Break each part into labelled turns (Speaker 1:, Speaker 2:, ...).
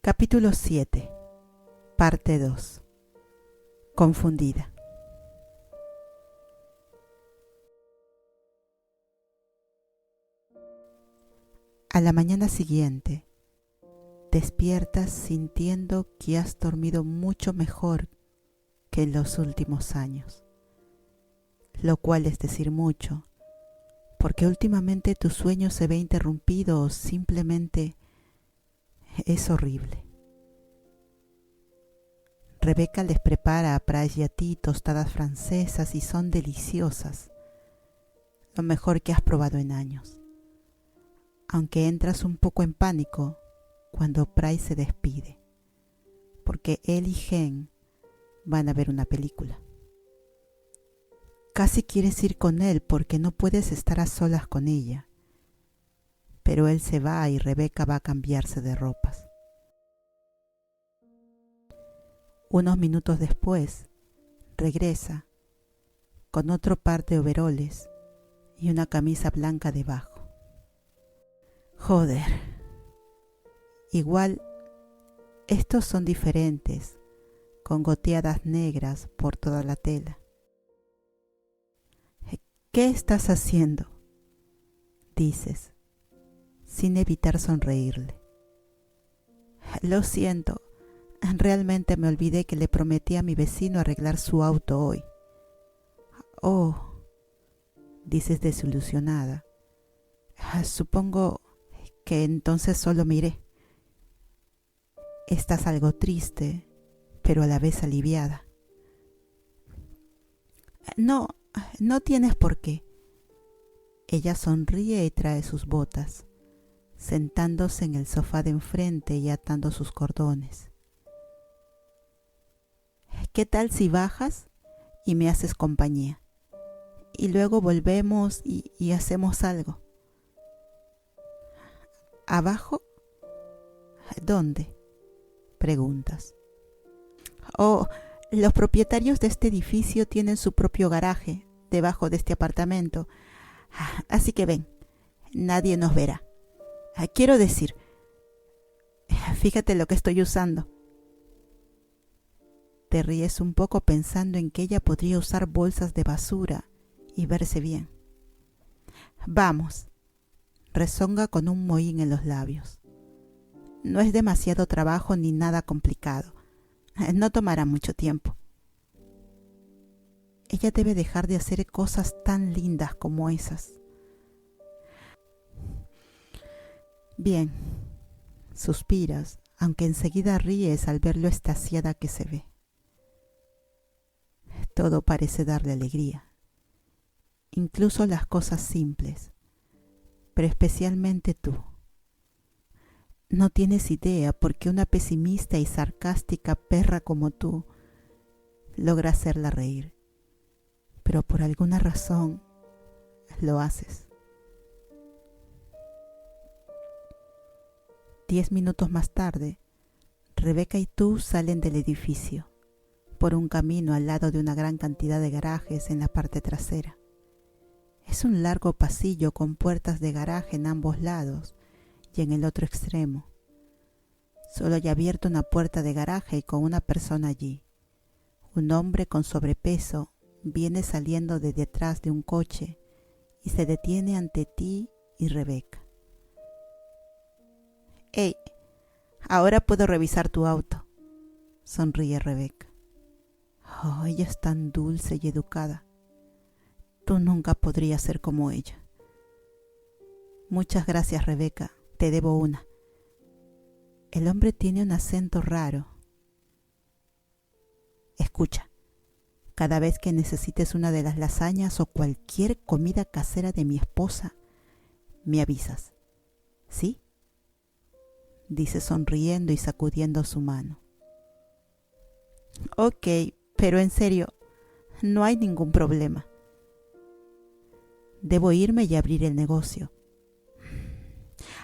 Speaker 1: Capítulo 7, parte 2. Confundida. A la mañana siguiente, despiertas sintiendo que has dormido mucho mejor que en los últimos años, lo cual es decir mucho, porque últimamente tu sueño se ve interrumpido o simplemente es horrible. Rebeca les prepara a Price y a ti tostadas francesas y son deliciosas, lo mejor que has probado en años. Aunque entras un poco en pánico cuando Price se despide, porque él y Gen van a ver una película. Casi quieres ir con él porque no puedes estar a solas con ella, pero él se va y Rebeca va a cambiarse de ropas. Unos minutos después, regresa con otro par de overoles y una camisa blanca debajo. Joder, igual estos son diferentes, con goteadas negras por toda la tela. ¿Qué estás haciendo?, dices, sin evitar sonreírle. Lo siento, realmente me olvidé que le prometí a mi vecino arreglar su auto hoy. Oh, dices desilusionada. Supongo que entonces solo me iré. Estás algo triste, pero a la vez aliviada. No tienes por qué. Ella sonríe y trae sus botas, sentándose en el sofá de enfrente y atando sus cordones. ¿Qué tal si bajas y me haces compañía? Y luego volvemos y hacemos algo. ¿Abajo? ¿Dónde?, preguntas. Oh, los propietarios de este edificio tienen su propio garaje debajo de este apartamento. Así que ven, nadie nos verá. Quiero decir, fíjate lo que estoy usando. Te ríes un poco pensando en que ella podría usar bolsas de basura y verse bien. Vamos, rezonga con un mohín en los labios. No es demasiado trabajo ni nada complicado. No tomará mucho tiempo. Ella debe dejar de hacer cosas tan lindas como esas. Bien, suspiras, aunque enseguida ríes al ver lo extasiada que se ve. Todo parece darle alegría, incluso las cosas simples, pero especialmente tú. No tienes idea por qué una pesimista y sarcástica perra como tú logra hacerla reír, pero por alguna razón lo haces. 10 minutos más tarde, Rebeca y tú salen del edificio por un camino al lado de una gran cantidad de garajes en la parte trasera. Es un largo pasillo con puertas de garaje en ambos lados y en el otro extremo. Solo hay abierta una puerta de garaje y con una persona allí. Un hombre con sobrepeso viene saliendo de detrás de un coche y se detiene ante ti y Rebeca. «Hey, ahora puedo revisar tu auto», sonríe Rebeca. Oh, ella es tan dulce y educada. Tú nunca podrías ser como ella. Muchas gracias, Rebeca. Te debo una. El hombre tiene un acento raro. Escucha, cada vez que necesites una de las lasañas o cualquier comida casera de mi esposa, me avisas. ¿Sí?, dice sonriendo y sacudiendo su mano. Ok, pero en serio, no hay ningún problema. Debo irme y abrir el negocio.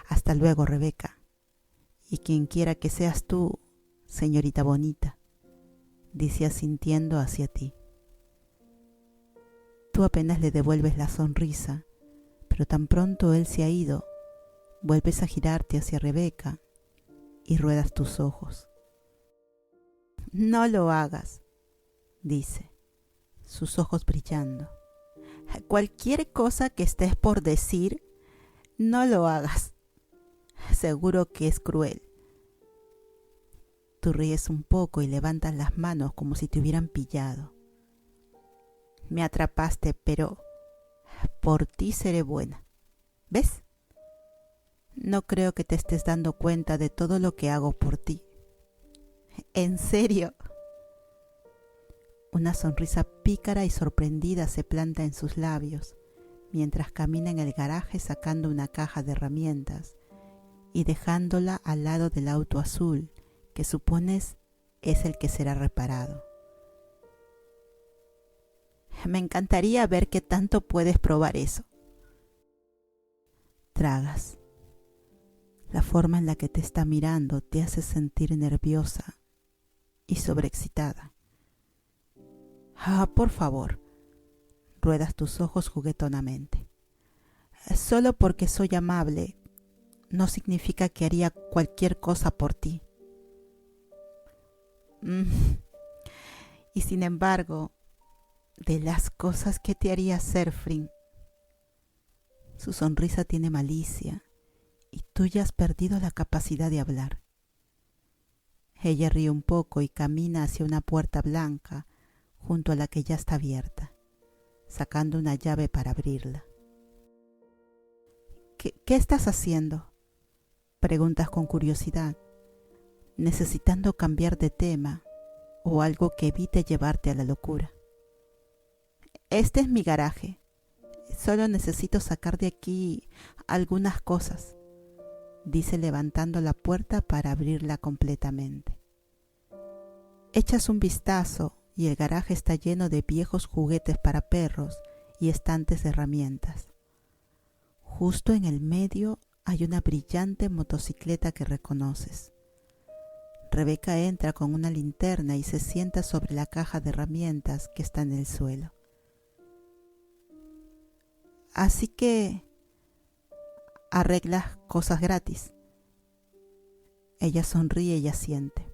Speaker 1: Hasta luego, Rebeca. Y quien quiera que seas tú, señorita bonita, dice asintiendo hacia ti. Tú apenas le devuelves la sonrisa, pero tan pronto él se ha ido, vuelves a girarte hacia Rebeca y ruedas tus ojos. No lo hagas, dice, sus ojos brillando. Cualquier cosa que estés por decir, no lo hagas. Seguro que es cruel. Tú ríes un poco y levantas las manos como si te hubieran pillado. Me atrapaste, pero por ti seré buena. ¿Ves? No creo que te estés dando cuenta de todo lo que hago por ti. ¿En serio? Una sonrisa pícara y sorprendida se planta en sus labios mientras camina en el garaje sacando una caja de herramientas y dejándola al lado del auto azul que supones es el que será reparado. Me encantaría ver qué tanto puedes probar eso. Tragas. La forma en la que te está mirando te hace sentir nerviosa y sobreexcitada. Por favor, ruedas tus ojos juguetonamente. Solo porque soy amable no significa que haría cualquier cosa por ti. Y sin embargo, de las cosas que te haría hacer, Fring. Su sonrisa tiene malicia y tú ya has perdido la capacidad de hablar. Ella ríe un poco y camina hacia una puerta blanca junto a la que ya está abierta, sacando una llave para abrirla. ¿Qué estás haciendo?, preguntas con curiosidad, necesitando cambiar de tema o algo que evite llevarte a la locura. Este es mi garaje. Solo necesito sacar de aquí algunas cosas, dice levantando la puerta para abrirla completamente. Echas un vistazo y el garaje está lleno de viejos juguetes para perros y estantes de herramientas. Justo en el medio hay una brillante motocicleta que reconoces. Rebeca entra con una linterna y se sienta sobre la caja de herramientas que está en el suelo. Así que arreglas cosas gratis. Ella sonríe y asiente.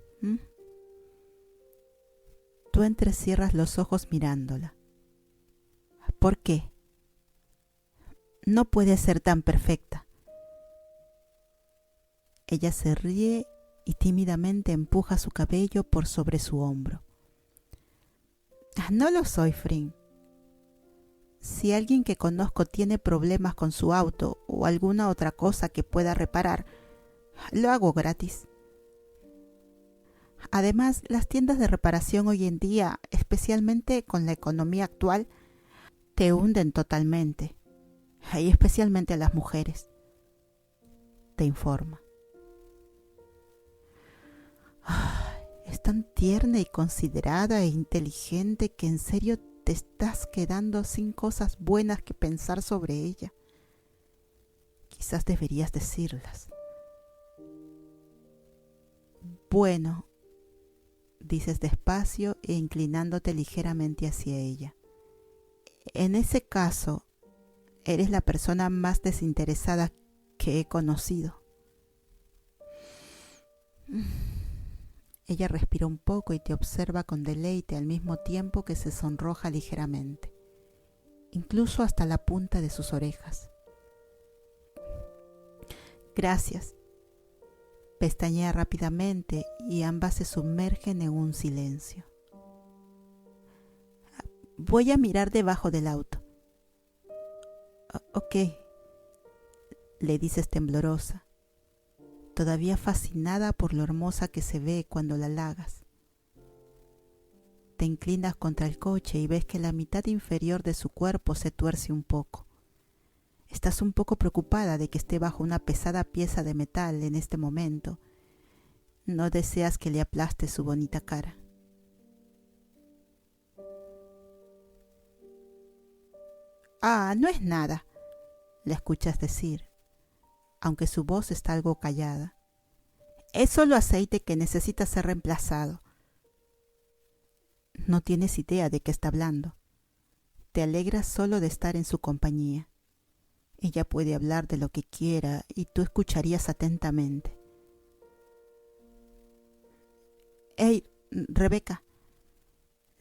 Speaker 1: Tú entrecierras los ojos mirándola. ¿Por qué? No puede ser tan perfecta. Ella se ríe y tímidamente empuja su cabello por sobre su hombro. No lo soy, Fring. Si alguien que conozco tiene problemas con su auto o alguna otra cosa que pueda reparar, lo hago gratis. Además, las tiendas de reparación hoy en día, especialmente con la economía actual, te hunden totalmente, y especialmente a las mujeres, te informa. Es tan tierna y considerada e inteligente que en serio te estás quedando sin cosas buenas que pensar sobre ella. Quizás deberías decirlas. Bueno, dices despacio e inclinándote ligeramente hacia ella. En ese caso, eres la persona más desinteresada que he conocido. Ella respira un poco y te observa con deleite al mismo tiempo que se sonroja ligeramente, incluso hasta la punta de sus orejas. Gracias. Pestañea rápidamente y ambas se sumergen en un silencio. Voy a mirar debajo del auto. Ok, le dices temblorosa, todavía fascinada por lo hermosa que se ve cuando la halagas. Te inclinas contra el coche y ves que la mitad inferior de su cuerpo se tuerce un poco. Estás un poco preocupada de que esté bajo una pesada pieza de metal en este momento. No deseas que le aplaste su bonita cara. No es nada, le escuchas decir, aunque su voz está algo callada. Es solo aceite que necesita ser reemplazado. No tienes idea de qué está hablando. Te alegras solo de estar en su compañía. Ella puede hablar de lo que quiera y tú escucharías atentamente. Rebeca.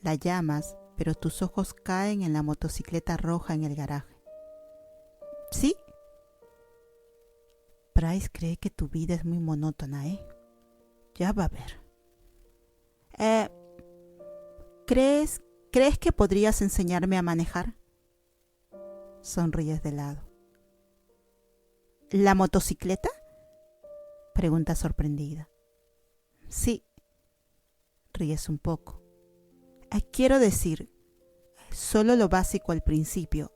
Speaker 1: La llamas, pero tus ojos caen en la motocicleta roja en el garaje. ¿Sí? Bryce cree que tu vida es muy monótona, ¿eh? Ya va a ver. ¿Crees que podrías enseñarme a manejar? Sonríes de lado. ¿La motocicleta? Pregunta sorprendida. Sí. Ríes un poco. Quiero decir, solo lo básico al principio.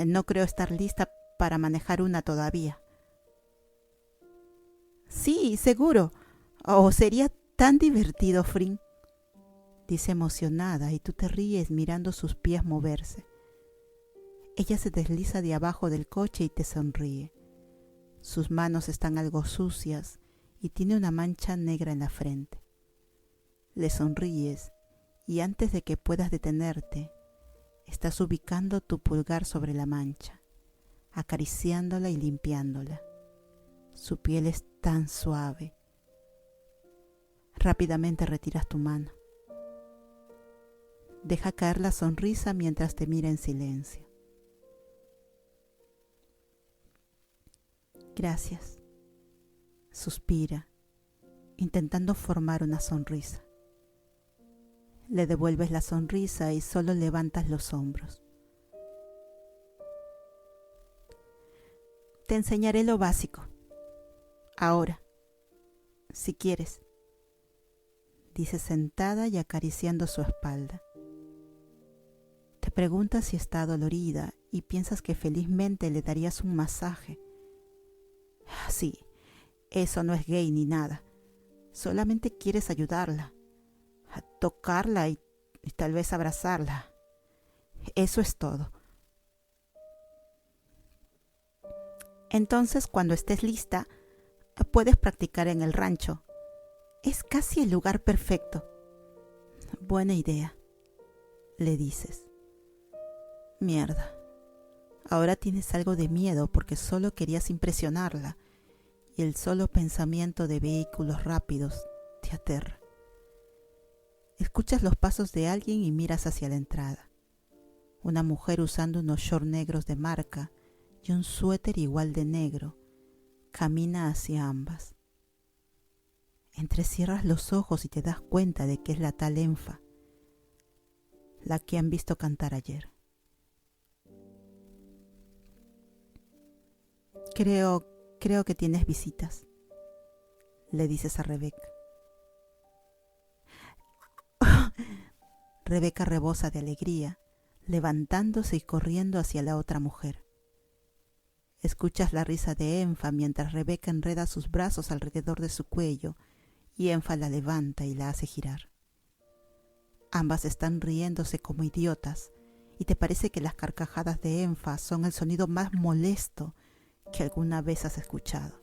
Speaker 1: No creo estar lista para manejar una todavía. Sí, seguro. Oh, sería tan divertido, Frin. Dice emocionada y tú te ríes mirando sus pies moverse. Ella se desliza de abajo del coche y te sonríe. Sus manos están algo sucias y tiene una mancha negra en la frente. Le sonríes y antes de que puedas detenerte, estás ubicando tu pulgar sobre la mancha, acariciándola y limpiándola. Su piel es tan suave. Rápidamente retiras tu mano. Deja caer la sonrisa mientras te mira en silencio. Gracias. Suspira, intentando formar una sonrisa. Le devuelves la sonrisa y solo levantas los hombros. Te enseñaré lo básico. Ahora, si quieres, dice sentada y acariciando su espalda. Te preguntas si está dolorida y piensas que felizmente le darías un masaje. Sí, eso no es gay ni nada. Solamente quieres ayudarla, a tocarla y tal vez abrazarla. Eso es todo. Entonces, cuando estés lista, puedes practicar en el rancho. Es casi el lugar perfecto. Buena idea, le dices. Mierda. Ahora tienes algo de miedo porque solo querías impresionarla y el solo pensamiento de vehículos rápidos te aterra. Escuchas los pasos de alguien y miras hacia la entrada. Una mujer usando unos shorts negros de marca y un suéter igual de negro camina hacia ambas. Entrecierras los ojos y te das cuenta de que es la tal Enfa, la que han visto cantar ayer. Creo que tienes visitas, le dices a Rebeca. Rebeca rebosa de alegría, levantándose y corriendo hacia la otra mujer. Escuchas la risa de Enfa mientras Rebeca enreda sus brazos alrededor de su cuello y Enfa la levanta y la hace girar. Ambas están riéndose como idiotas y te parece que las carcajadas de Enfa son el sonido más molesto que alguna vez has escuchado.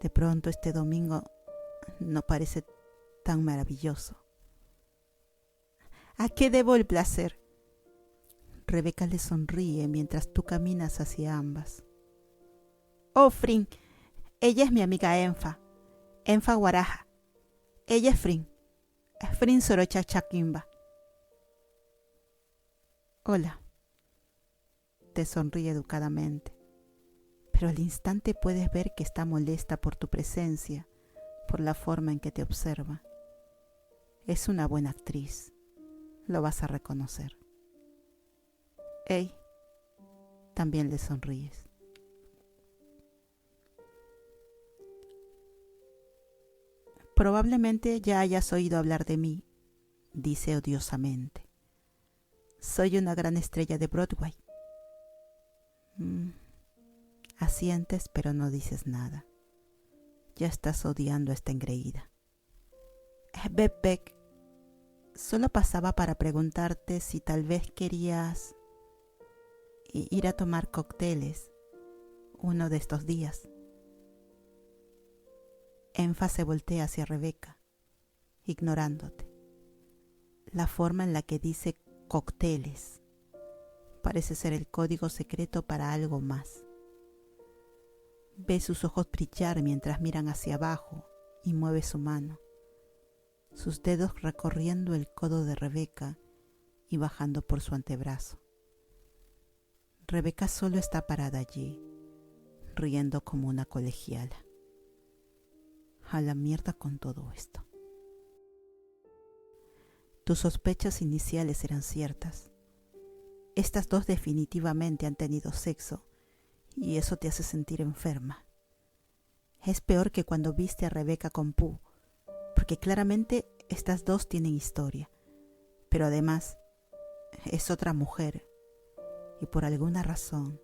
Speaker 1: De pronto este domingo no parece tan maravilloso. ¿A qué debo el placer? Rebeca le sonríe mientras tú caminas hacia ambas. Oh, Frin, ella es mi amiga Enfa Guaraja. Ella es Frin Sorocha Chakimba. Hola, te sonríe educadamente, pero al instante puedes ver que está molesta por tu presencia, por la forma en que te observa. Es una buena actriz, lo vas a reconocer. Hey, también le sonríes. Probablemente ya hayas oído hablar de mí, dice odiosamente. Soy una gran estrella de Broadway. Asientes, pero no dices nada. Ya estás odiando a esta engreída. Beck, solo pasaba para preguntarte si tal vez querías ir a tomar cócteles uno de estos días. Enfa se voltea hacia Rebeca, ignorándote. La forma en la que dice cócteles parece ser el código secreto para algo más. Ve sus ojos brillar mientras miran hacia abajo y mueve su mano. sus dedos recorriendo el codo de Rebeca y bajando por su antebrazo. Rebeca solo está parada allí, riendo como una colegiala. A la mierda con todo esto. Tus sospechas iniciales eran ciertas. Estas dos definitivamente han tenido sexo y eso te hace sentir enferma. Es peor que cuando viste a Rebeca con Pooh, porque claramente estas dos tienen historia, pero además es otra mujer y por alguna razón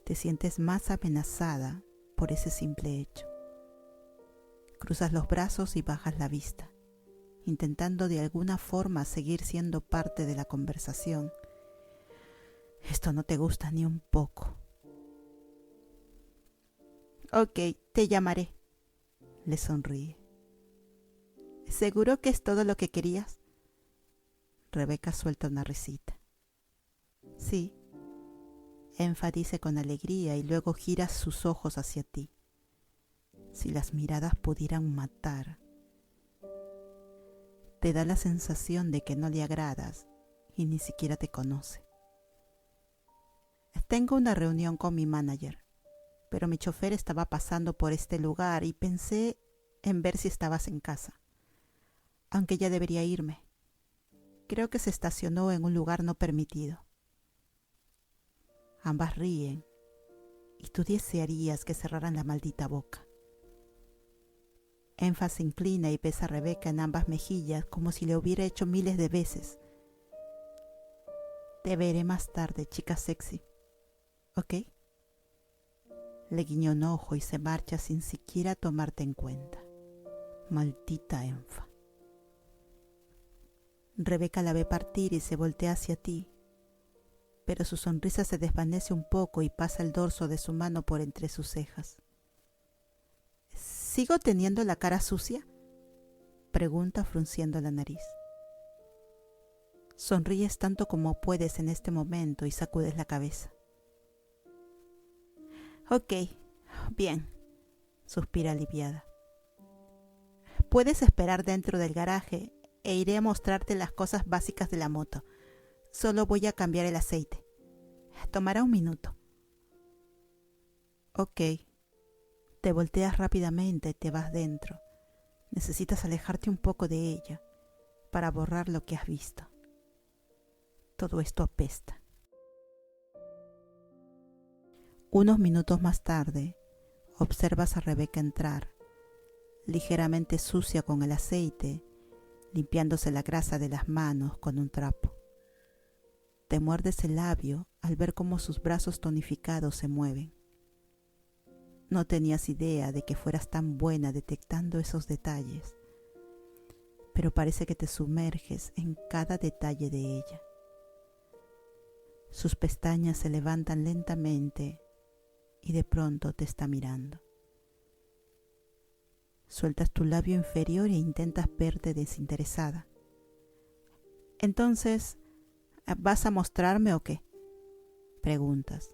Speaker 1: te sientes más amenazada por ese simple hecho. Cruzas los brazos y bajas la vista, intentando de alguna forma seguir siendo parte de la conversación. Esto no te gusta ni un poco. Ok, te llamaré, le sonríe. ¿Seguro que es todo lo que querías? Rebeca suelta una risita. Sí, enfatiza con alegría y luego gira sus ojos hacia ti. Si las miradas pudieran matar. Te da la sensación de que no le agradas y ni siquiera te conoce. Tengo una reunión con mi manager, pero mi chofer estaba pasando por este lugar y pensé en ver si estabas en casa, aunque ya debería irme. Creo que se estacionó en un lugar no permitido. Ambas ríen y tú desearías que cerraran la maldita boca. Enfa se inclina y besa a Rebeca en ambas mejillas como si le hubiera hecho miles de veces. Te veré más tarde, chica sexy. ¿Ok? Le guiñó un ojo y se marcha sin siquiera tomarte en cuenta. Maldita Enfa. Rebeca la ve partir y se voltea hacia ti, pero su sonrisa se desvanece un poco y pasa el dorso de su mano por entre sus cejas. ¿Sigo teniendo la cara sucia?, pregunta frunciendo la nariz. Sonríes tanto como puedes en este momento y sacudes la cabeza. Ok, bien, suspira aliviada. Puedes esperar dentro del garaje e iré a mostrarte las cosas básicas de la moto. Solo voy a cambiar el aceite. Tomará un minuto. Ok. Te volteas rápidamente y te vas dentro. Necesitas alejarte un poco de ella para borrar lo que has visto. Todo esto apesta. Unos minutos más tarde, observas a Rebeca entrar, ligeramente sucia con el aceite, limpiándose la grasa de las manos con un trapo. Te muerdes el labio al ver cómo sus brazos tonificados se mueven. No tenías idea de que fueras tan buena detectando esos detalles, pero parece que te sumerges en cada detalle de ella. Sus pestañas se levantan lentamente y de pronto te está mirando. Sueltas tu labio inferior e intentas verte desinteresada. Entonces, ¿vas a mostrarme o qué?, preguntas,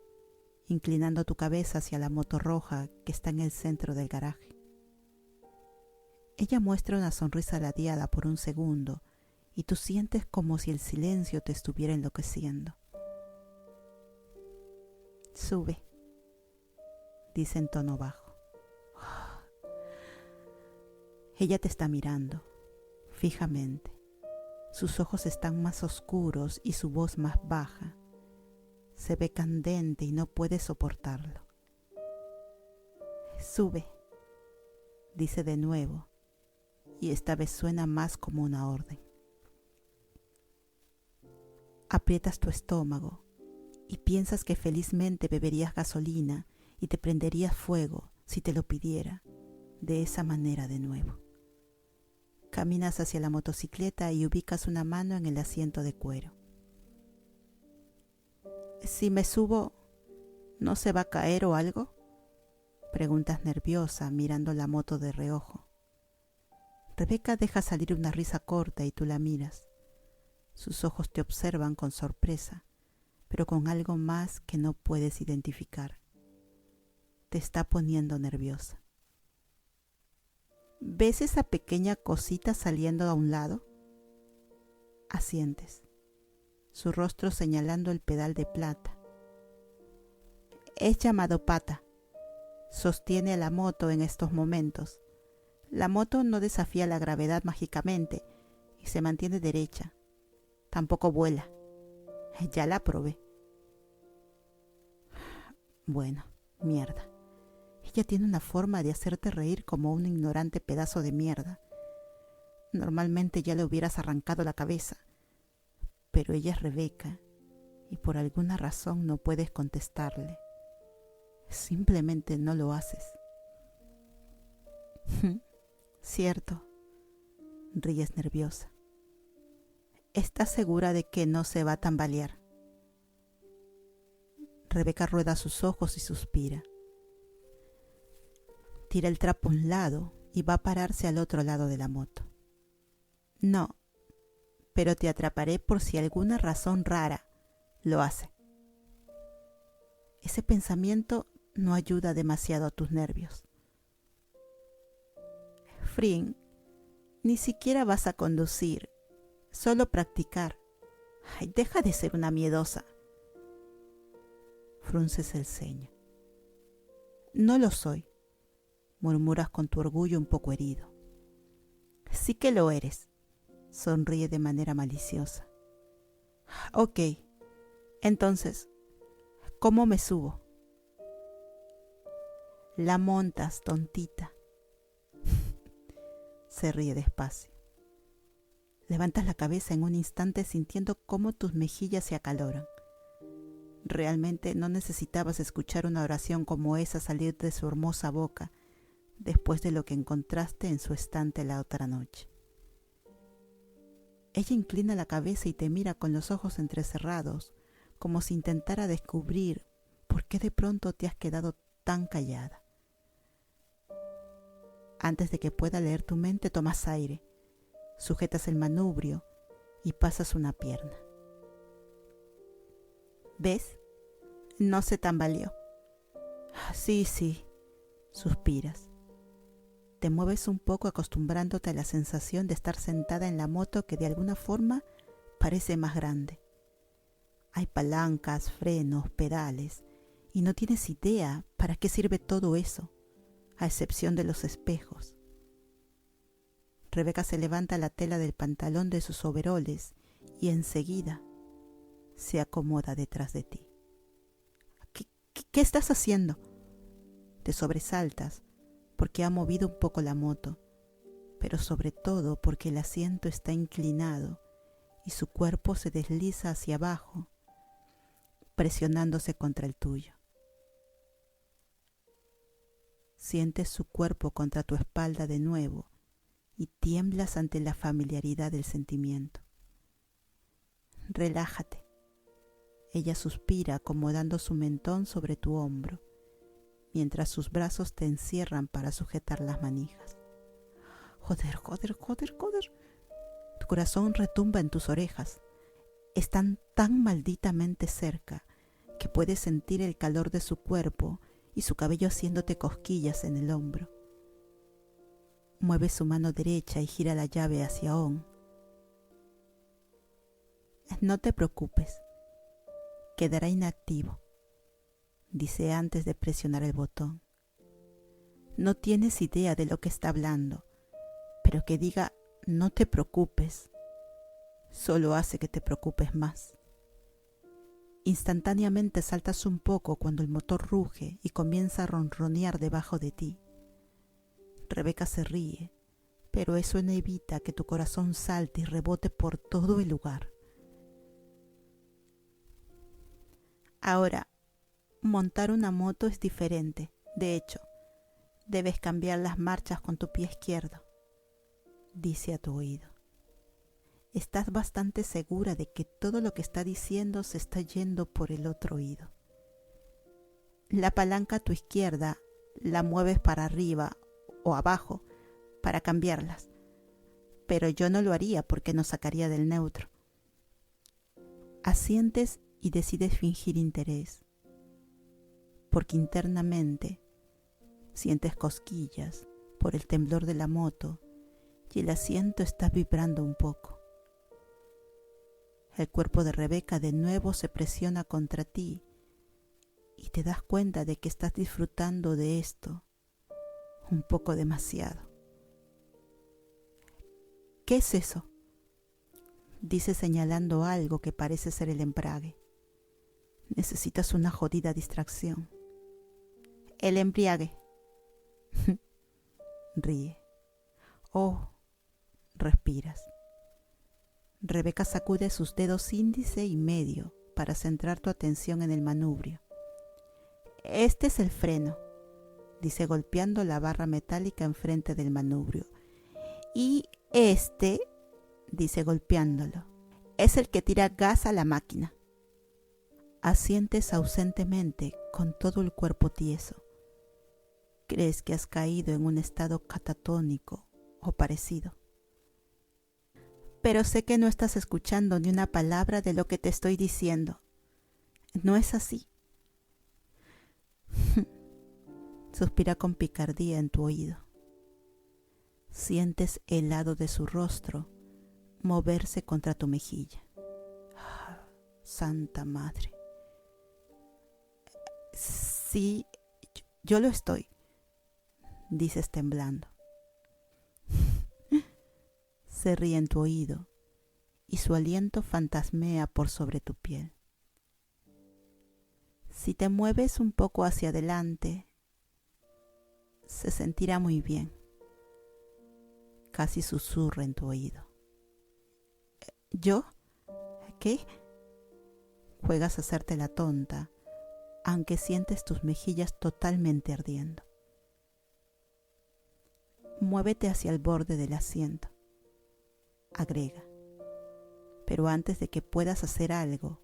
Speaker 1: inclinando tu cabeza hacia la moto roja que está en el centro del garaje. Ella muestra una sonrisa ladeada por un segundo y tú sientes como si el silencio te estuviera enloqueciendo. Sube, dice en tono bajo. Ella te está mirando, fijamente. Sus ojos están más oscuros y su voz más baja. Se ve candente y no puede soportarlo. Sube, dice de nuevo, y esta vez suena más como una orden. Aprietas tu estómago y piensas que felizmente beberías gasolina y te prenderías fuego si te lo pidiera, de esa manera de nuevo. Caminas hacia la motocicleta y ubicas una mano en el asiento de cuero. Si me subo, ¿no se va a caer o algo?, preguntas nerviosa mirando la moto de reojo. Rebeca deja salir una risa corta y tú la miras. Sus ojos te observan con sorpresa, pero con algo más que no puedes identificar. Te está poniendo nerviosa. ¿Ves esa pequeña cosita saliendo a un lado? Asientes, su rostro señalando el pedal de plata. Es llamado pata. Sostiene a la moto en estos momentos. La moto no desafía la gravedad mágicamente y se mantiene derecha. Tampoco vuela. Ya la probé. Bueno, mierda. Ella tiene una forma de hacerte reír como un ignorante pedazo de mierda. Normalmente ya le hubieras arrancado la cabeza. Pero ella es Rebeca y por alguna razón no puedes contestarle. Simplemente no lo haces. Cierto, ríes nerviosa. ¿Estás segura de que no se va a tambalear? Rebeca rueda sus ojos y suspira. Tira el trapo a un lado y va a pararse al otro lado de la moto. No, pero te atraparé por si alguna razón rara lo hace. Ese pensamiento no ayuda demasiado a tus nervios. Frin, ni siquiera vas a conducir, solo practicar. Ay, deja de ser una miedosa. Frunces el ceño. No lo soy, murmuras con tu orgullo un poco herido. Sí que lo eres, sonríe de manera maliciosa. Ok, entonces, ¿cómo me subo? La montas, tontita. Se ríe despacio. Levantas la cabeza en un instante sintiendo cómo tus mejillas se acaloran. Realmente no necesitabas escuchar una oración como esa salir de su hermosa boca después de lo que encontraste en su estante la otra noche. Ella inclina la cabeza y te mira con los ojos entrecerrados, como si intentara descubrir por qué de pronto te has quedado tan callada. Antes de que pueda leer tu mente, tomas aire, sujetas el manubrio y pasas una pierna. ¿Ves? No se tambaleó. Sí, suspiras. Te mueves un poco acostumbrándote a la sensación de estar sentada en la moto que de alguna forma parece más grande. Hay palancas, frenos, pedales, y no tienes idea para qué sirve todo eso, a excepción de los espejos. Rebeca se levanta la tela del pantalón de sus overoles y enseguida se acomoda detrás de ti. ¿Qué estás haciendo? Te sobresaltas porque ha movido un poco la moto, pero sobre todo porque el asiento está inclinado y su cuerpo se desliza hacia abajo, presionándose contra el tuyo. Sientes su cuerpo contra tu espalda de nuevo y tiemblas ante la familiaridad del sentimiento. Relájate. Ella suspira acomodando su mentón sobre tu hombro, mientras sus brazos te encierran para sujetar las manijas. Joder. Tu corazón retumba en tus orejas. Están tan malditamente cerca que puedes sentir el calor de su cuerpo y su cabello haciéndote cosquillas en el hombro. Mueve su mano derecha y gira la llave hacia On. No te preocupes, quedará inactivo, dice antes de presionar el botón. No tienes idea de lo que está hablando, pero que diga no te preocupes solo hace que te preocupes más. Instantáneamente saltas un poco cuando el motor ruge y comienza a ronronear debajo de ti. Rebeca se ríe, pero eso no evita que tu corazón salte y rebote por todo el lugar. Ahora, montar una moto es diferente. De hecho, debes cambiar las marchas con tu pie izquierdo, dice a tu oído. Estás bastante segura de que todo lo que está diciendo se está yendo por el otro oído. La palanca a tu izquierda la mueves para arriba o abajo para cambiarlas, pero yo no lo haría porque nos sacaría del neutro. Asientes y decides fingir interés, porque internamente sientes cosquillas por el temblor de la moto y el asiento está vibrando un poco. El cuerpo de Rebeca de nuevo se presiona contra ti y te das cuenta de que estás disfrutando de esto un poco demasiado. ¿Qué es eso?, dice señalando algo que parece ser el embrague. Necesitas una jodida distracción. El embriague. Ríe. Oh, respiras. Rebeca sacude sus dedos índice y medio para centrar tu atención en el manubrio. Este es el freno, dice golpeando la barra metálica enfrente del manubrio. Y este, dice golpeándolo, es el que tira gas a la máquina. Asientes ausentemente con todo el cuerpo tieso. Crees que has caído en un estado catatónico o parecido. Pero sé que no estás escuchando ni una palabra de lo que te estoy diciendo. ¿No es así? Suspira con picardía en tu oído. Sientes el lado de su rostro moverse contra tu mejilla. Santa Madre. Sí, yo lo estoy, dices temblando. Se ríe en tu oído y su aliento fantasmea por sobre tu piel. Si te mueves un poco hacia adelante, se sentirá muy bien. Casi susurra en tu oído. ¿Yo? ¿Qué? Juegas a hacerte la tonta, aunque sientes tus mejillas totalmente ardiendo. Muévete hacia el borde del asiento, agrega. Pero antes de que puedas hacer algo,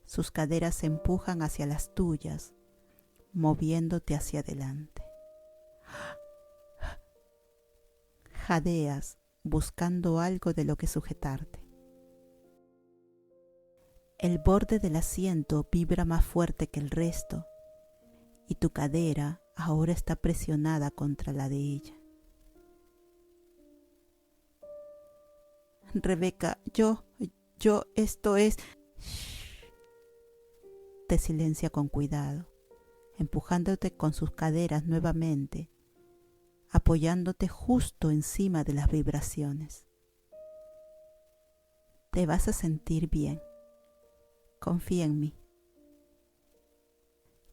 Speaker 1: sus caderas se empujan hacia las tuyas, moviéndote hacia adelante. Jadeas buscando algo de lo que sujetarte. El borde del asiento vibra más fuerte que el resto y tu cadera ahora está presionada contra la de ella. Rebeca, esto es... Shh. Te silencia con cuidado, empujándote con sus caderas nuevamente, apoyándote justo encima de las vibraciones. Te vas a sentir bien. Confía en mí.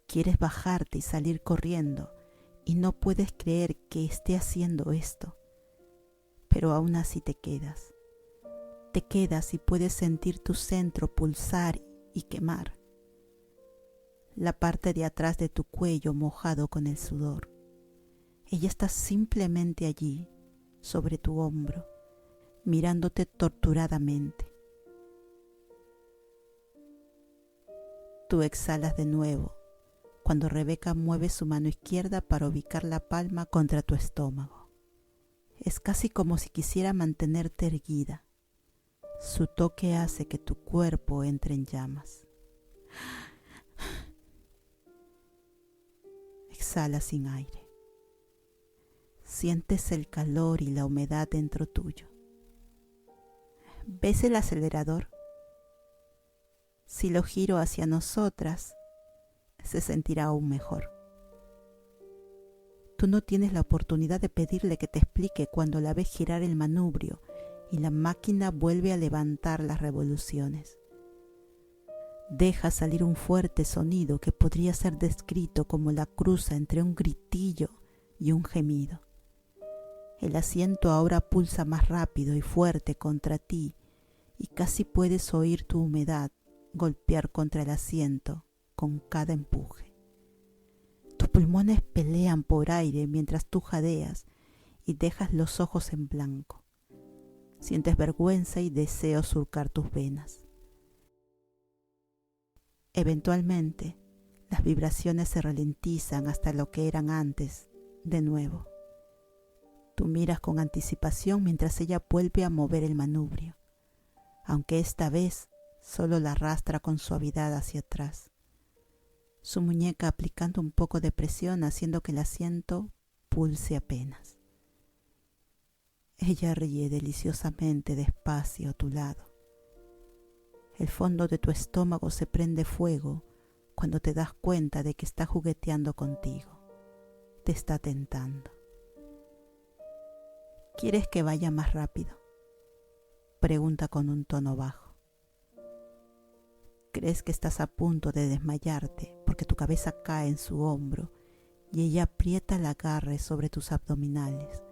Speaker 1: Quieres bajarte y salir corriendo y no puedes creer que esté haciendo esto, pero aún así te quedas. Te quedas y puedes sentir tu centro pulsar y quemar. La parte de atrás de tu cuello mojado con el sudor. Ella está simplemente allí, sobre tu hombro, mirándote torturadamente. Tú exhalas de nuevo, cuando Rebeca mueve su mano izquierda para ubicar la palma contra tu estómago. Es casi como si quisiera mantenerte erguida. Su toque hace que tu cuerpo entre en llamas. Exhala sin aire. Sientes el calor y la humedad dentro tuyo. ¿Ves el acelerador? Si lo giro hacia nosotras, se sentirá aún mejor. Tú no tienes la oportunidad de pedirle que te explique cuando la ves girar el manubrio y la máquina vuelve a levantar las revoluciones. Deja salir un fuerte sonido que podría ser descrito como la cruza entre un gritillo y un gemido. El asiento ahora pulsa más rápido y fuerte contra ti y casi puedes oír tu humedad golpear contra el asiento con cada empuje. Tus pulmones pelean por aire mientras tú jadeas y dejas los ojos en blanco. Sientes vergüenza y deseo surcar tus venas. Eventualmente, las vibraciones se ralentizan hasta lo que eran antes, de nuevo. Tú miras con anticipación mientras ella vuelve a mover el manubrio, aunque esta vez solo la arrastra con suavidad hacia atrás, su muñeca aplicando un poco de presión haciendo que el asiento pulse apenas. Ella ríe deliciosamente despacio a tu lado. El fondo de tu estómago se prende fuego cuando te das cuenta de que está jugueteando contigo. Te está tentando. ¿Quieres que vaya más rápido?, pregunta con un tono bajo. Crees que estás a punto de desmayarte porque tu cabeza cae en su hombro y ella aprieta el agarre sobre tus abdominales.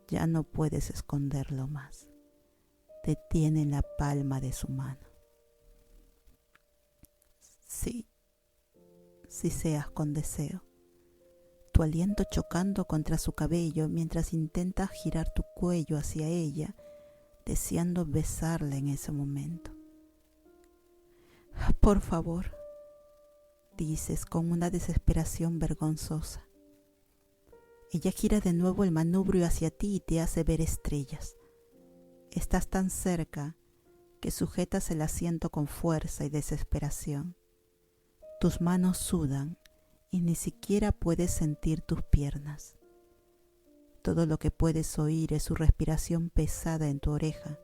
Speaker 1: Ya no puedes esconderlo más. Te tiene en la palma de su mano. Sí, siseas con deseo, tu aliento chocando contra su cabello mientras intentas girar tu cuello hacia ella, deseando besarla en ese momento. Por favor, dices con una desesperación vergonzosa. Ella gira de nuevo el manubrio hacia ti y te hace ver estrellas. Estás tan cerca que sujetas el asiento con fuerza y desesperación. Tus manos sudan y ni siquiera puedes sentir tus piernas. Todo lo que puedes oír es su respiración pesada en tu oreja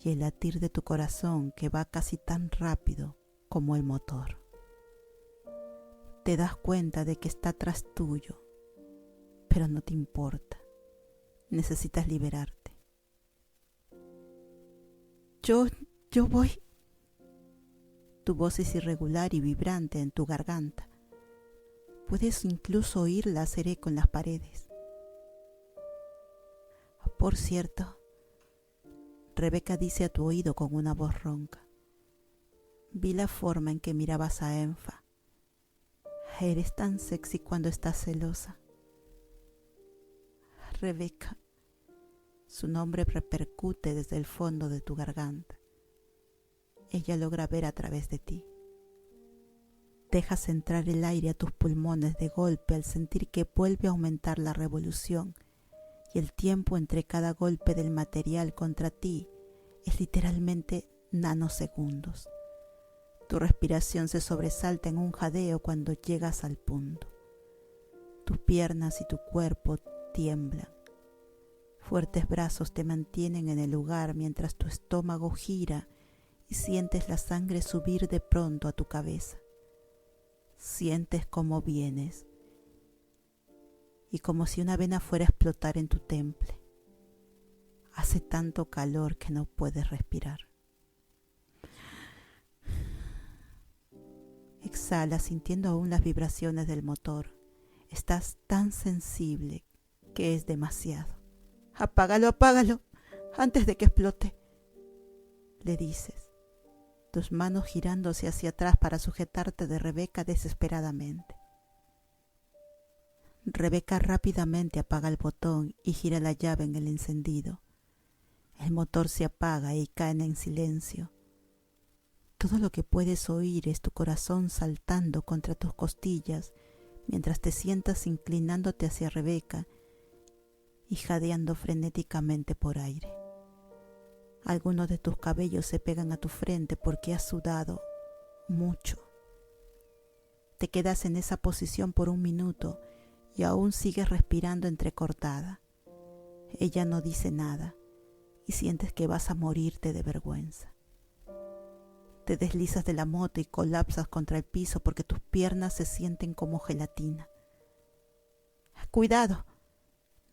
Speaker 1: y el latir de tu corazón que va casi tan rápido como el motor. Te das cuenta de que está tras tuyo, pero no te importa. Necesitas liberarte. Yo voy. Tu voz es irregular y vibrante en tu garganta. Puedes incluso oírla hacer eco en las paredes. Por cierto, Rebeca dice a tu oído con una voz ronca. Vi la forma en que mirabas a Enfa. Eres tan sexy cuando estás celosa. Rebeca. Su nombre repercute desde el fondo de tu garganta. Ella logra ver a través de ti. Dejas entrar el aire a tus pulmones de golpe al sentir que vuelve a aumentar la revolución y el tiempo entre cada golpe del material contra ti es literalmente nanosegundos. Tu respiración se sobresalta en un jadeo cuando llegas al punto. Tus piernas y tu cuerpo tiemblan. Fuertes brazos te mantienen en el lugar mientras tu estómago gira y sientes la sangre subir de pronto a tu cabeza. Sientes cómo vienes y como si una vena fuera a explotar en tu temple. Hace tanto calor que no puedes respirar. Exhala sintiendo aún las vibraciones del motor. Estás tan sensible que es demasiado. Apágalo, antes de que explote, le dices, tus manos girándose hacia atrás para sujetarte de Rebeca desesperadamente. Rebeca rápidamente apaga el botón y gira la llave en el encendido. El motor se apaga y caen en silencio. Todo lo que puedes oír es tu corazón saltando contra tus costillas mientras te sientas inclinándote hacia Rebeca y jadeando frenéticamente por aire. Algunos de tus cabellos se pegan a tu frente porque has sudado mucho. Te quedas en esa posición por un minuto y aún sigues respirando entrecortada. Ella no dice nada y sientes que vas a morirte de vergüenza. Te deslizas de la moto y colapsas contra el piso porque tus piernas se sienten como gelatina. ¡Cuidado!,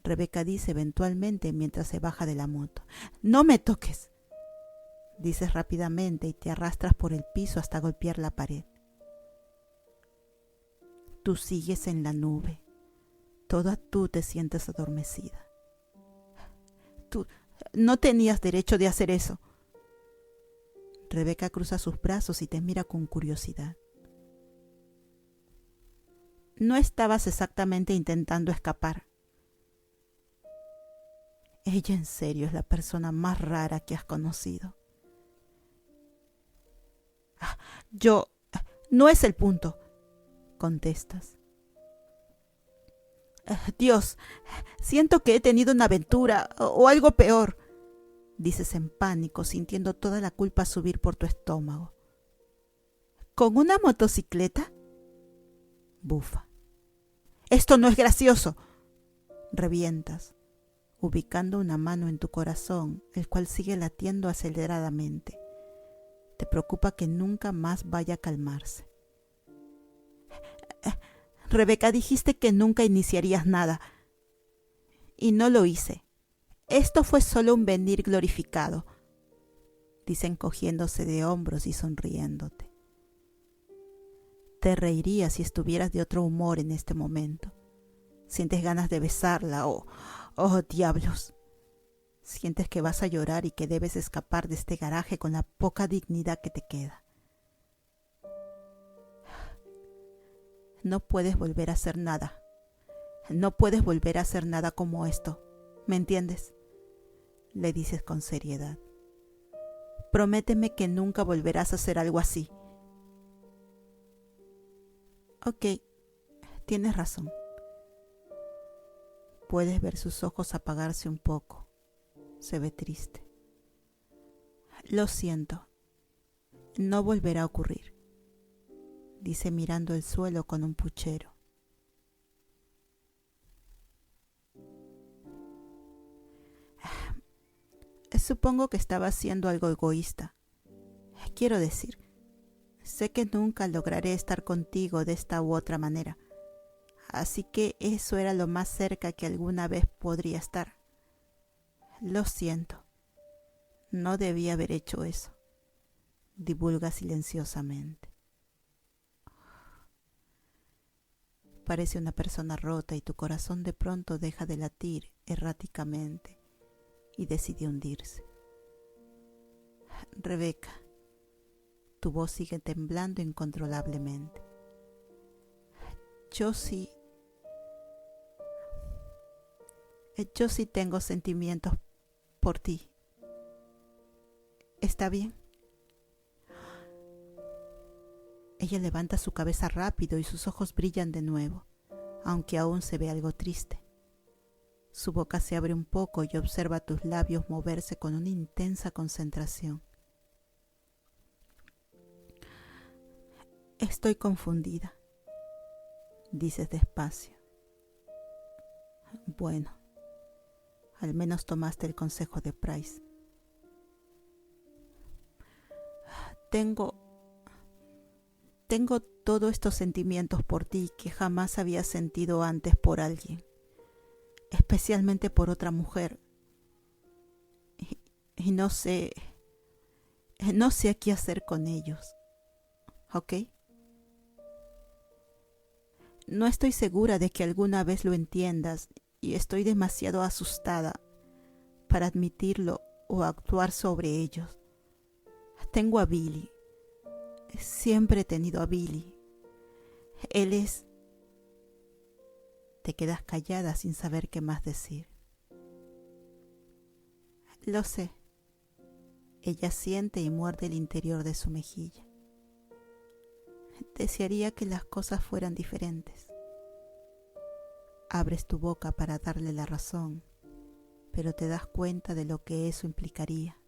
Speaker 1: Rebeca dice eventualmente mientras se baja de la moto. ¡No me toques!, dices rápidamente y te arrastras por el piso hasta golpear la pared. Tú sigues en la nube. Toda tú te sientes adormecida. Tú no tenías derecho de hacer eso. Rebeca cruza sus brazos y te mira con curiosidad. No estabas exactamente intentando escapar. Ella en serio es la persona más rara que has conocido. No es el punto, contestas. Dios, siento que he tenido una aventura o algo peor, dices en pánico, sintiendo toda la culpa subir por tu estómago. ¿Con una motocicleta?, bufa. Esto no es gracioso, Revientas, ubicando una mano en tu corazón, el cual sigue latiendo aceleradamente. Te preocupa que nunca más vaya a calmarse. Rebeca, dijiste que nunca iniciarías nada. Y no lo hice. Esto fue solo un venir glorificado, dice encogiéndose de hombros y sonriéndote. Te reirías si estuvieras de otro humor en este momento. Sientes ganas de besarla. Oh, diablos. Sientes que vas a llorar y que debes escapar de este garaje con la poca dignidad que te queda. No puedes volver a hacer nada. No puedes volver a hacer nada como esto. ¿Me entiendes? Le dices con seriedad. Prométeme que nunca volverás a hacer algo así. Ok, tienes razón. Puedes ver sus ojos apagarse un poco. Se ve triste. Lo siento. No volverá a ocurrir, dice mirando el suelo con un puchero. Supongo que estaba siendo algo egoísta. Quiero decir, sé que nunca lograré estar contigo de esta u otra manera, así que eso era lo más cerca que alguna vez podría estar. Lo siento, no debía haber hecho eso, divulga silenciosamente. Parece una persona rota y tu corazón de pronto deja de latir erráticamente y decide hundirse. Rebeca, tu voz sigue temblando incontrolablemente. Yo sí tengo sentimientos por ti. ¿Está bien? Ella levanta su cabeza rápido y sus ojos brillan de nuevo, aunque aún se ve algo triste. Su boca se abre un poco y observa tus labios moverse con una intensa concentración. Estoy confundida, dices despacio. Bueno, al menos tomaste el consejo de Price. Tengo todos estos sentimientos por ti que jamás había sentido antes por alguien, especialmente por otra mujer. Y no sé qué hacer con ellos, ¿ok? No estoy segura de que alguna vez lo entiendas y estoy demasiado asustada para admitirlo o actuar sobre ellos. Tengo a Billy. Siempre he tenido a Billy. Él es... Te quedas callada sin saber qué más decir. Lo sé. Ella siente y muerde el interior de su mejilla. Desearía que las cosas fueran diferentes. Abres tu boca para darle la razón, pero te das cuenta de lo que eso implicaría.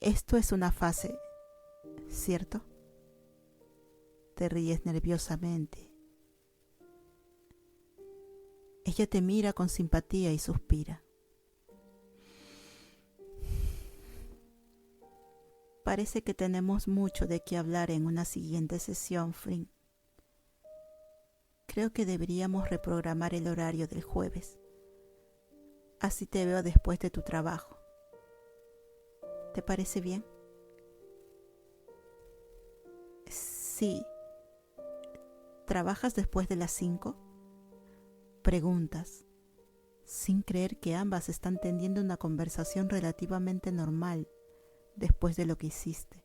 Speaker 1: Esto es una fase, ¿cierto? Te ríes nerviosamente. Ella te mira con simpatía y suspira. Parece que tenemos mucho de qué hablar en una siguiente sesión, Flynn. Creo que deberíamos reprogramar el horario del jueves. Así te veo después de tu trabajo. ¿Te parece bien? Sí. ¿Trabajas después de las 5? Preguntas, sin creer que ambas están teniendo una conversación relativamente normal después de lo que hiciste.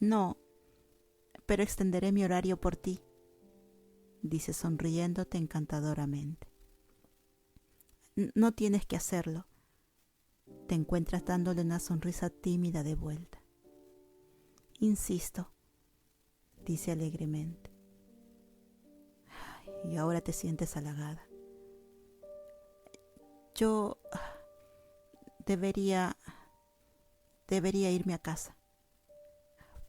Speaker 1: No, pero extenderé mi horario por ti, dice sonriéndote encantadoramente. No tienes que hacerlo. Te encuentras dándole una sonrisa tímida de vuelta. Insisto, dice alegremente. Y ahora te sientes halagada. Yo debería irme a casa.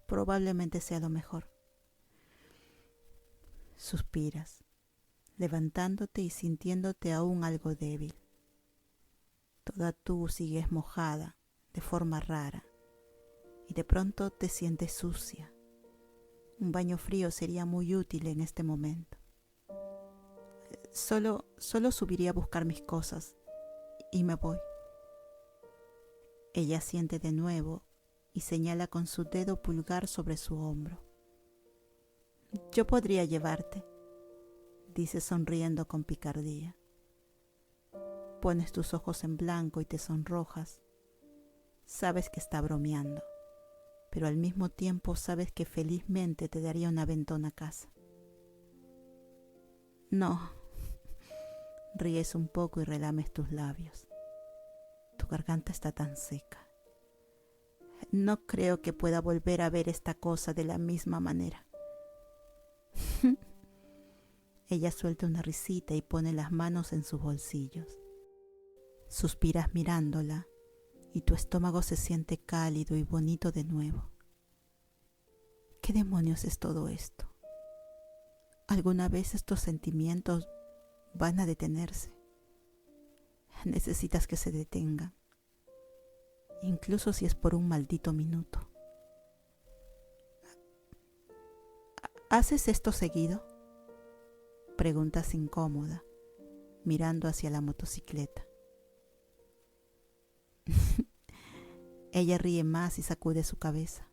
Speaker 1: Probablemente sea lo mejor. Suspiras, levantándote y sintiéndote aún algo débil. Toda tú sigues mojada de forma rara y de pronto te sientes sucia. Un baño frío sería muy útil en este momento. Solo subiría a buscar mis cosas y me voy. Ella asiente de nuevo y señala con su dedo pulgar sobre su hombro. Yo podría llevarte, dice sonriendo con picardía. Pones tus ojos en blanco y te sonrojas. Sabes que está bromeando, pero al mismo tiempo sabes que felizmente te daría una aventón a casa. No, ríes un poco y relames tus labios. Tu garganta está tan seca. No creo que pueda volver a ver esta cosa de la misma manera. Ella suelta una risita y pone las manos en sus bolsillos. Suspiras mirándola y tu estómago se siente cálido y bonito de nuevo. ¿Qué demonios es todo esto? ¿Alguna vez estos sentimientos van a detenerse? Necesitas que se detengan, incluso si es por un maldito minuto. ¿Haces esto seguido?, preguntas incómoda, mirando hacia la motocicleta. Ella ríe más y sacude su cabeza.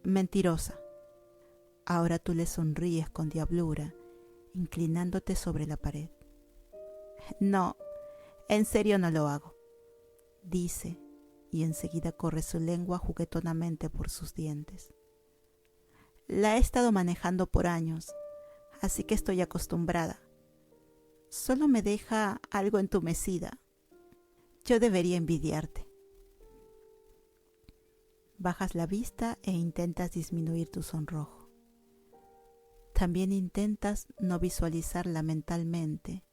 Speaker 1: Mentirosa. Ahora tú le sonríes con diablura, inclinándote sobre la pared. No, en serio no lo hago, dice, y enseguida corre su lengua juguetonamente por sus dientes. La he estado manejando por años, así que estoy acostumbrada. Solo me deja algo entumecida. Yo debería envidiarte. Bajas la vista e intentas disminuir tu sonrojo. También intentas no visualizarla mentalmente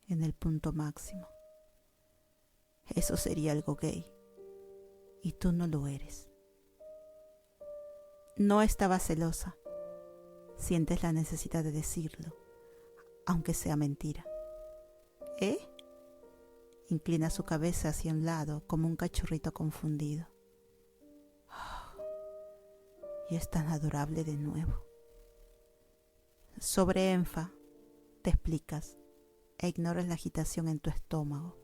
Speaker 1: en el punto máximo. Eso sería algo gay, y tú no lo eres. No estaba celosa. Sientes la necesidad de decirlo, aunque sea mentira. ¿Eh? Inclina su cabeza hacia un lado como un cachorrito confundido. Y es tan adorable de nuevo. Sobre Enfa, te explicas, e ignoras la agitación en tu estómago.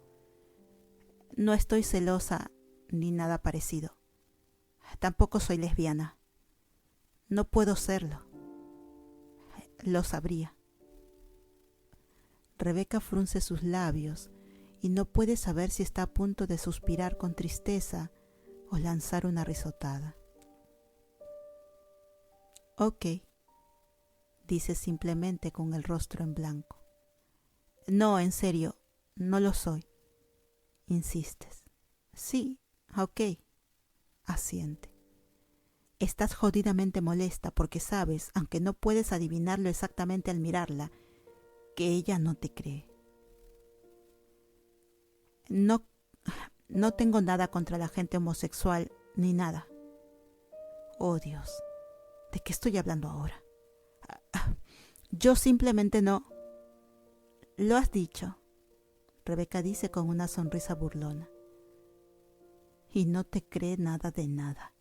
Speaker 1: No estoy celosa ni nada parecido. Tampoco soy lesbiana. No puedo serlo. Lo sabría. Rebeca frunce sus labios y no puede saber si está a punto de suspirar con tristeza o lanzar una risotada. Ok, dice simplemente con el rostro en blanco. No, en serio, no lo soy. Insistes. Sí, ok, asiente. Estás jodidamente molesta porque sabes, aunque no puedes adivinarlo exactamente al mirarla, que ella no te cree. No tengo nada contra la gente homosexual ni nada. Oh Dios, ¿de qué estoy hablando ahora? Yo simplemente no. Lo has dicho, Rebeca dice con una sonrisa burlona. Y no te cree nada de nada.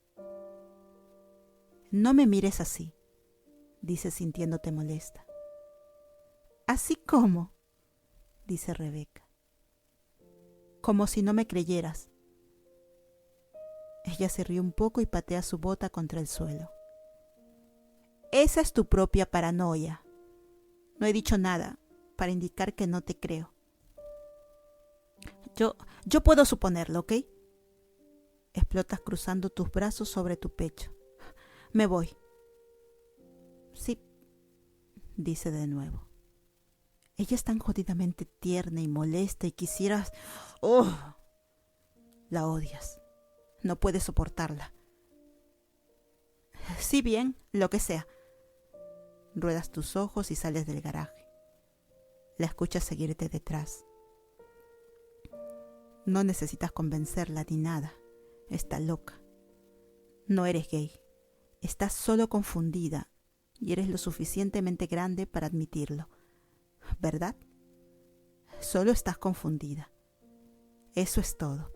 Speaker 1: No me mires así, dice sintiéndote molesta. ¿Así cómo?, dice Rebeca. Como si no me creyeras. Ella se ríe un poco y patea su bota contra el suelo. Esa es tu propia paranoia. No he dicho nada para indicar que no te creo. Yo puedo suponerlo, ¿ok? Explotas cruzando tus brazos sobre tu pecho. Me voy. Sí, dice de nuevo. Ella es tan jodidamente tierna y molesta y quisieras... ¡Oh! La odias. No puedes soportarla. Sí, bien, lo que sea. Ruedas tus ojos y sales del garaje. La escuchas seguirte detrás. No necesitas convencerla ni nada. Está loca. No eres gay. Estás solo confundida y eres lo suficientemente grande para admitirlo, ¿verdad? Solo estás confundida. Eso es todo.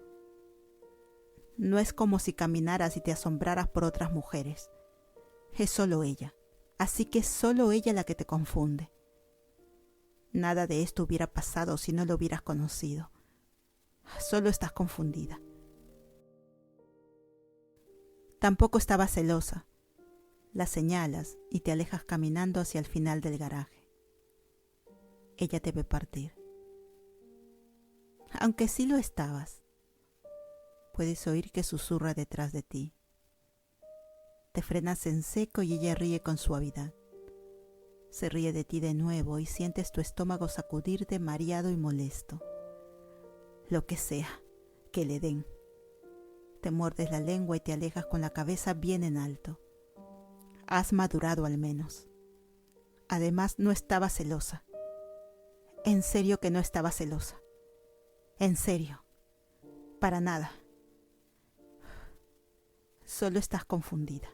Speaker 1: No es como si caminaras y te asombraras por otras mujeres. Es solo ella. Así que es solo ella la que te confunde. Nada de esto hubiera pasado si no lo hubieras conocido. Solo estás confundida. Tampoco estabas celosa. La señalas y te alejas caminando hacia el final del garaje. Ella te ve partir. Aunque sí lo estabas. Puedes oír que susurra detrás de ti. Te frenas en seco y ella ríe con suavidad. Se ríe de ti de nuevo y sientes tu estómago sacudirte mareado y molesto. Lo que sea, que le den. Te muerdes la lengua y te alejas con la cabeza bien en alto. Has madurado al menos. Además, no estaba celosa. En serio que no estaba celosa. En serio. Para nada. Solo estás confundida.